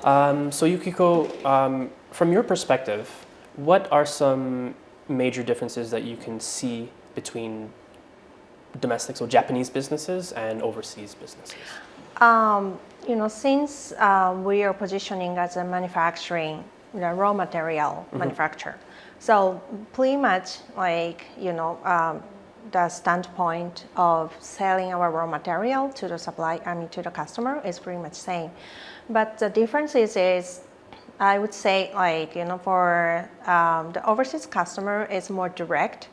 So Yukiko, from your perspective, what are some major differences that you can see between domestic, so Japanese businesses and overseas businesses? Since we are positioning as a manufacturing, raw material manufacturer, so pretty much like, the standpoint of selling our raw material to the to the customer is pretty much same. But the difference is I would say like, for the overseas customer is more direct,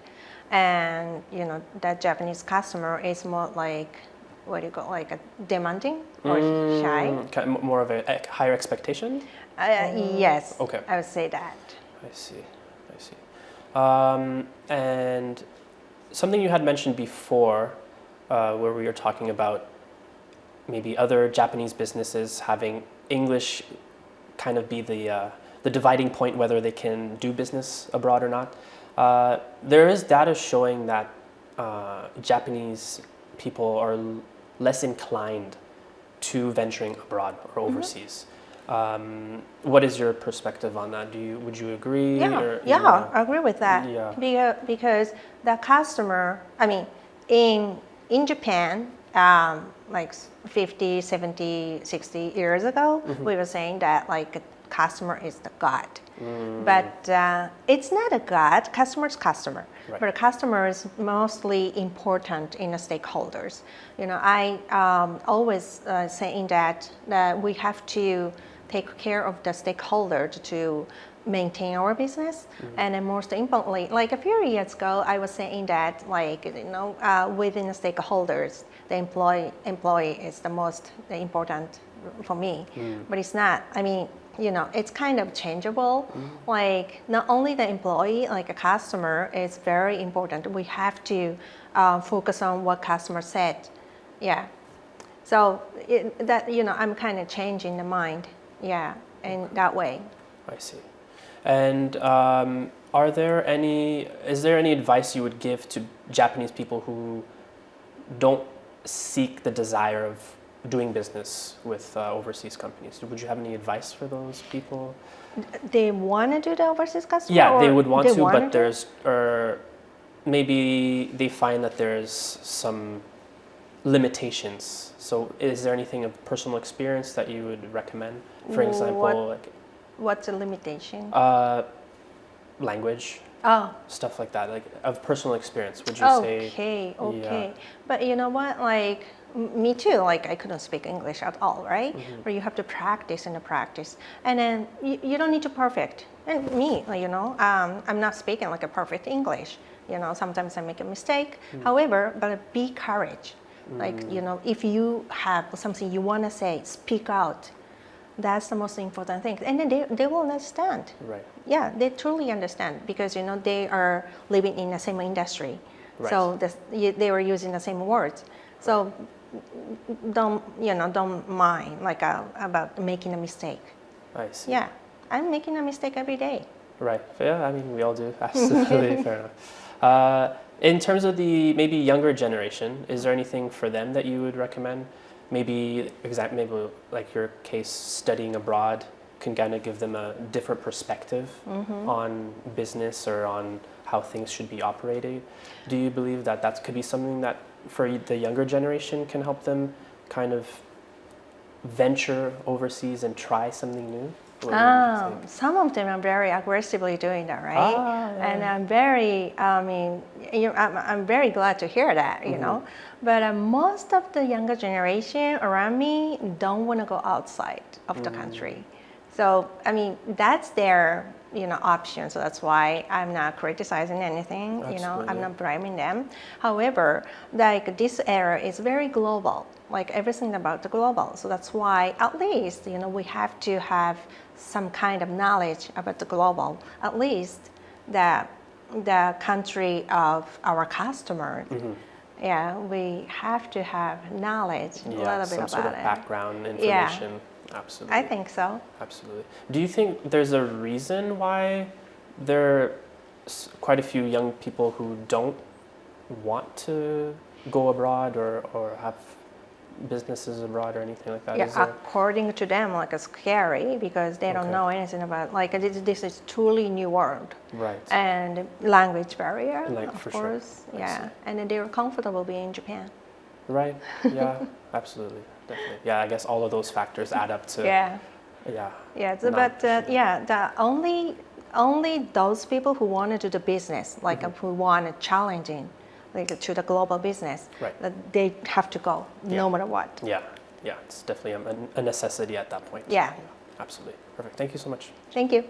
and, the Japanese customer is more like, what do you call, like a demanding or shy? More of a higher expectation? Yes, Okay. I would say that. I see. And something you had mentioned before, where we were talking about maybe other Japanese businesses having English kind of be the dividing point whether they can do business abroad or not. There is data showing that Japanese people are less inclined to venturing abroad or overseas. What is your perspective on that? Would you agree? I agree with that. Yeah. Because the customer, in Japan, like 50, 70, 60 years ago, we were saying that like a customer is the God. But it's not a God, customer's customer. Right. But a customer is mostly important in the stakeholders. I always saying that we have to take care of the stakeholders to maintain our business. And then most importantly, like a few years ago, I was saying that like, within the stakeholders, the employee is the most important for me. But it's not. It's kind of changeable. Like not only the employee, like a customer is very important. We have to focus on what customer said. Yeah. So I'm kind of changing the mind. Yeah, in that way. I see. And is there any advice you would give to Japanese people who don't seek the desire of doing business with overseas companies? Would you have any advice for those people? They want to do the overseas customer? Yeah, they would want to, but maybe they find that there's some limitations. So is there anything of personal experience that you would recommend? For example, what's a limitation? Language. Oh. Stuff like that, like of personal experience, would you say? Okay. Yeah. But you know what, like me too, like I couldn't speak English at all, right? But you have to practice and practice. And then you don't need to perfect. And me, I'm not speaking like a perfect English. Sometimes I make a mistake. However, but be courage. Like, if you have something you want to say, speak out. That's the most important thing. And then they will understand. Right. Yeah, they truly understand because, they are living in the same industry. Right. So they were using the same words. So don't mind like about making a mistake. I see. Yeah, I'm making a mistake every day. Right. Yeah, we all do. Absolutely. Fair enough. In terms of the maybe younger generation, is there anything for them that you would recommend? Maybe like your case, studying abroad can kind of give them a different perspective on business or on how things should be operated. Do you believe that could be something that for the younger generation can help them kind of venture overseas and try something new? Some of them are very aggressively doing that, right? Yeah. And I'm very glad to hear that, But most of the younger generation around me don't want to go outside of the country. So, that's their, option. So that's why I'm not criticizing anything, I'm not blaming them. However, like this era is very global, like everything about the global. So that's why at least, we have to have some kind of knowledge about the global, at least the country of our customers. Yeah, we have to have knowledge a little bit some about sort of it. Background information. Yeah. Absolutely. I think so. Absolutely. Do you think there's a reason why there are quite a few young people who don't want to go abroad or have businesses abroad or anything like that? Yeah, Is there... according to them, like it's scary because they don't know anything about like this is truly new world. Right. And language barrier, Like, of for course. sure. Yeah, and they're comfortable being in Japan. Right. Yeah. Absolutely. Definitely. Yeah. I guess all of those factors add up to. Yeah. Yeah. Yeah. The only those people who want to do the business, like who want to challenging, like to the global business, Right. that they have to go no matter what. Yeah. Yeah. It's definitely a necessity at that point. Yeah. Absolutely. Perfect. Thank you so much. Thank you.